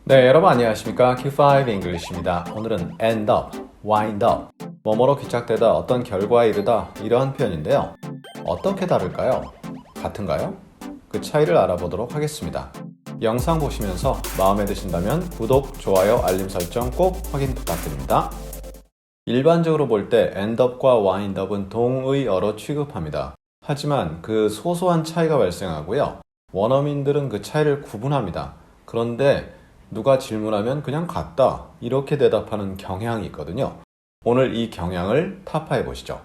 네, 여러분 안녕하십니까? Q5 English입니다. 오늘은 end up, wind up, 뭐뭐로 귀착되다, 어떤 결과에 이르다 이러한 표현인데요. 어떻게 다를까요? 같은가요? 그 차이를 알아보도록 하겠습니다. 영상 보시면서 마음에 드신다면 구독, 좋아요, 알림 설정 꼭 확인 부탁드립니다. 일반적으로 볼 때 end up과 wind up은 동의어로 취급합니다. 하지만 그 소소한 차이가 발생하고요. 원어민들은 그 차이를 구분합니다. 그런데 누가 질문하면 그냥 같다 이렇게 대답하는 경향이 있거든요. 오늘 이 경향을 타파해 보시죠.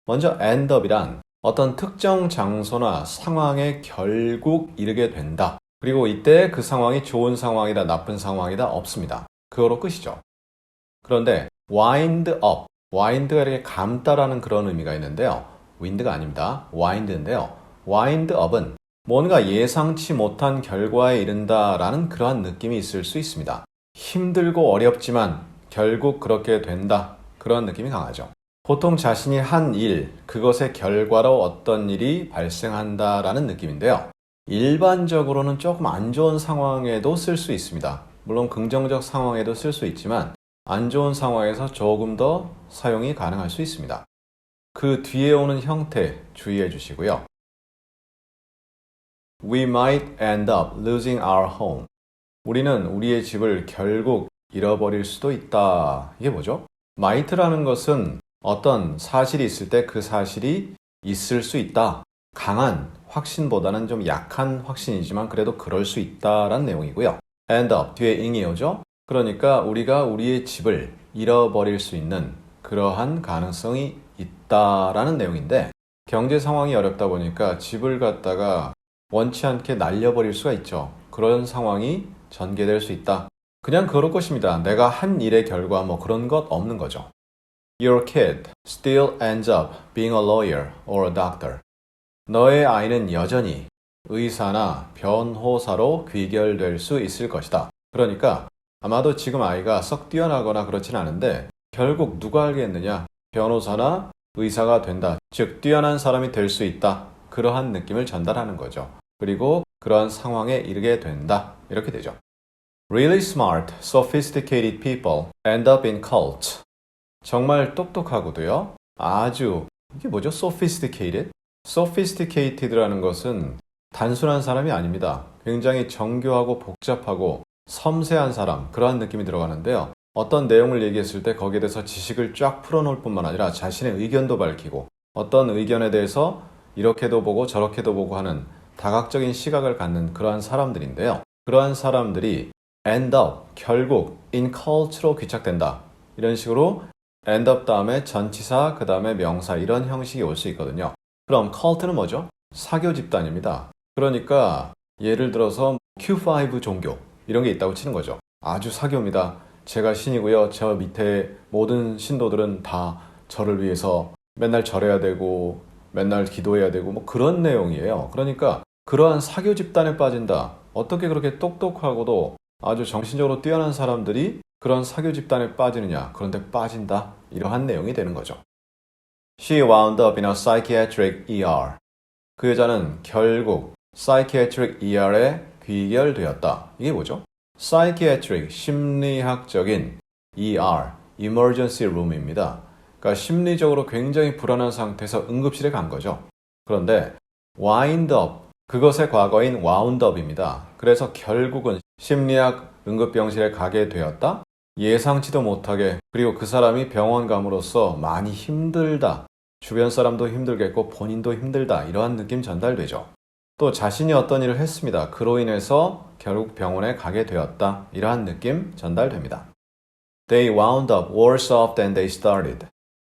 먼저 end up이란 어떤 특정 장소나 상황에 결국 이르게 된다. 그리고 이때 그 상황이 좋은 상황이다 나쁜 상황이다 없습니다. 그거로 끝이죠. 그런데 wind up, wind가 이렇게 감다라는 그런 의미가 있는데요. wind가 아닙니다. wind인데요. wind up은 뭔가 예상치 못한 결과에 이른다라는 그러한 느낌이 있을 수 있습니다. 힘들고 어렵지만 결국 그렇게 된다. 그런 느낌이 강하죠. 보통 자신이 한 일, 그것의 결과로 어떤 일이 발생한다라는 느낌인데요. 일반적으로는 조금 안 좋은 상황에도 쓸 수 있습니다. 물론 긍정적 상황에도 쓸 수 있지만 안 좋은 상황에서 조금 더 사용이 가능할 수 있습니다. 그 뒤에 오는 형태 주의해 주시고요. We might end up losing our home. 우리는 우리의 집을 결국 잃어버릴 수도 있다. 이게 뭐죠? might라는 것은 어떤 사실이 있을 때 그 사실이 있을 수 있다. 강한 확신보다는 좀 약한 확신이지만 그래도 그럴 수 있다라는 내용이고요. end up 뒤에 ing이 오죠? 그러니까 우리가 우리의 집을 잃어버릴 수 있는 그러한 가능성이 있다라는 내용인데 경제 상황이 어렵다 보니까 집을 갖다가 원치 않게 날려버릴 수가 있죠. 그런 상황이 전개될 수 있다. 그냥 그럴 것입니다. 내가 한 일의 결과 뭐 그런 것 없는 거죠. Your kid still ends up being a lawyer or a doctor. 너의 아이는 여전히 의사나 변호사로 귀결될 수 있을 것이다. 그러니까 아마도 지금 아이가 썩 뛰어나거나 그렇진 않은데 결국 누가 알겠느냐? 변호사나 의사가 된다. 즉 뛰어난 사람이 될 수 있다. 그러한 느낌을 전달하는 거죠. 그리고 그러한 상황에 이르게 된다. 이렇게 되죠. Really smart, sophisticated people end up in cults. 정말 똑똑하고도요. 아주 이게 뭐죠? Sophisticated? Sophisticated라는 것은 단순한 사람이 아닙니다. 굉장히 정교하고 복잡하고 섬세한 사람 그러한 느낌이 들어가는데요. 어떤 내용을 얘기했을 때 거기에 대해서 지식을 쫙 풀어놓을 뿐만 아니라 자신의 의견도 밝히고 어떤 의견에 대해서 이렇게도 보고 저렇게도 보고 하는 다각적인 시각을 갖는 그러한 사람들인데요. 그러한 사람들이 end up, 결국 in cult로 귀착된다. 이런 식으로 end up 다음에 전치사, 그 다음에 명사 이런 형식이 올 수 있거든요. 그럼 cult는 뭐죠? 사교 집단입니다. 그러니까 예를 들어서 Q5 종교 이런 게 있다고 치는 거죠. 아주 사교입니다. 제가 신이고요. 저 밑에 모든 신도들은 다 저를 위해서 맨날 절해야 되고 맨날 기도해야 되고 뭐 그런 내용이에요. 그러니까 그러한 사교 집단에 빠진다. 어떻게 그렇게 똑똑하고도 아주 정신적으로 뛰어난 사람들이 그런 사교 집단에 빠지느냐. 그런데 빠진다. 이러한 내용이 되는 거죠. She wound up in a psychiatric ER. 그 여자는 결국 psychiatric ER에 귀결되었다. 이게 뭐죠? psychiatric, 심리학적인 ER, emergency room입니다. 그러니까 심리적으로 굉장히 불안한 상태에서 응급실에 간 거죠. 그런데 wind up, 그것의 과거인 wound up입니다. 그래서 결국은 심리학 응급병실에 가게 되었다. 예상치도 못하게 그리고 그 사람이 병원 감으로써 많이 힘들다. 주변 사람도 힘들겠고 본인도 힘들다. 이러한 느낌 전달되죠. 또 자신이 어떤 일을 했습니다. 그로 인해서 결국 병원에 가게 되었다. 이러한 느낌 전달됩니다. They wound up worse off than they started.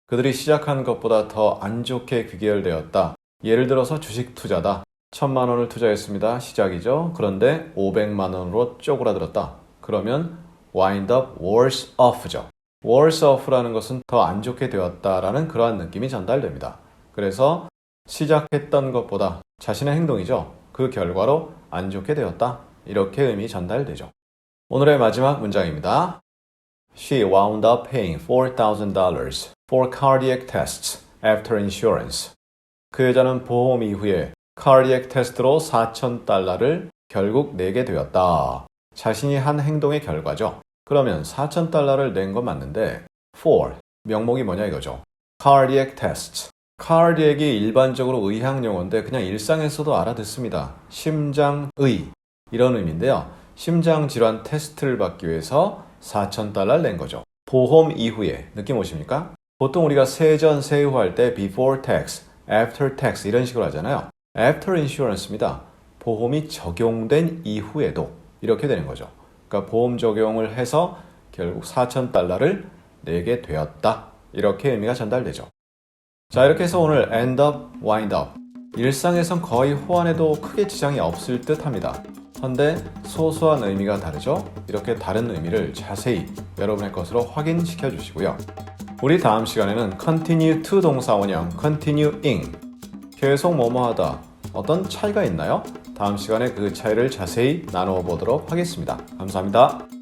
그들이 시작한 것보다 더 안 좋게 귀결되었다. 예를 들어서 주식 투자다. 1,000만 원을 투자했습니다. 시작이죠. 그런데 500만 원으로 쪼그라들었다. 그러면 wind up worse off죠. worse off라는 것은 더 안 좋게 되었다라는 그러한 느낌이 전달됩니다. 그래서 시작했던 것보다 자신의 행동이죠. 그 결과로 안 좋게 되었다. 이렇게 의미 전달되죠. 오늘의 마지막 문장입니다. She wound up paying $4,000 for cardiac tests after insurance. 그 여자는 보험 이후에 cardiac test로 $4,000를 결국 내게 되었다. 자신이 한 행동의 결과죠. 그러면 4,000달러를 낸 건 맞는데 for 명목이 뭐냐 이거죠. cardiac test. cardiac이 일반적으로 의학 용어인데 그냥 일상에서도 알아듣습니다. 심장의 이런 의미인데요. 심장 질환 테스트를 받기 위해서 4,000달러를 낸 거죠. 보험 이후에 느낌 오십니까? 보통 우리가 세전 세후 할 때 before tax, after tax 이런 식으로 하잖아요. after insurance입니다. 보험이 적용된 이후에도 이렇게 되는 거죠. 그러니까 보험 적용을 해서 결국 4,000달러를 내게 되었다. 이렇게 의미가 전달되죠. 자, 이렇게 해서 오늘 end up, wind up. 일상에선 거의 호환에도 크게 지장이 없을 듯 합니다. 그런데 소소한 의미가 다르죠? 이렇게 다른 의미를 자세히 여러분의 것으로 확인시켜 주시고요. 우리 다음 시간에는 continue to 동사 원형 continuing 계속 뭐뭐 하다 어떤 차이가 있나요? 다음 시간에 그 차이를 자세히 나누어 보도록 하겠습니다. 감사합니다.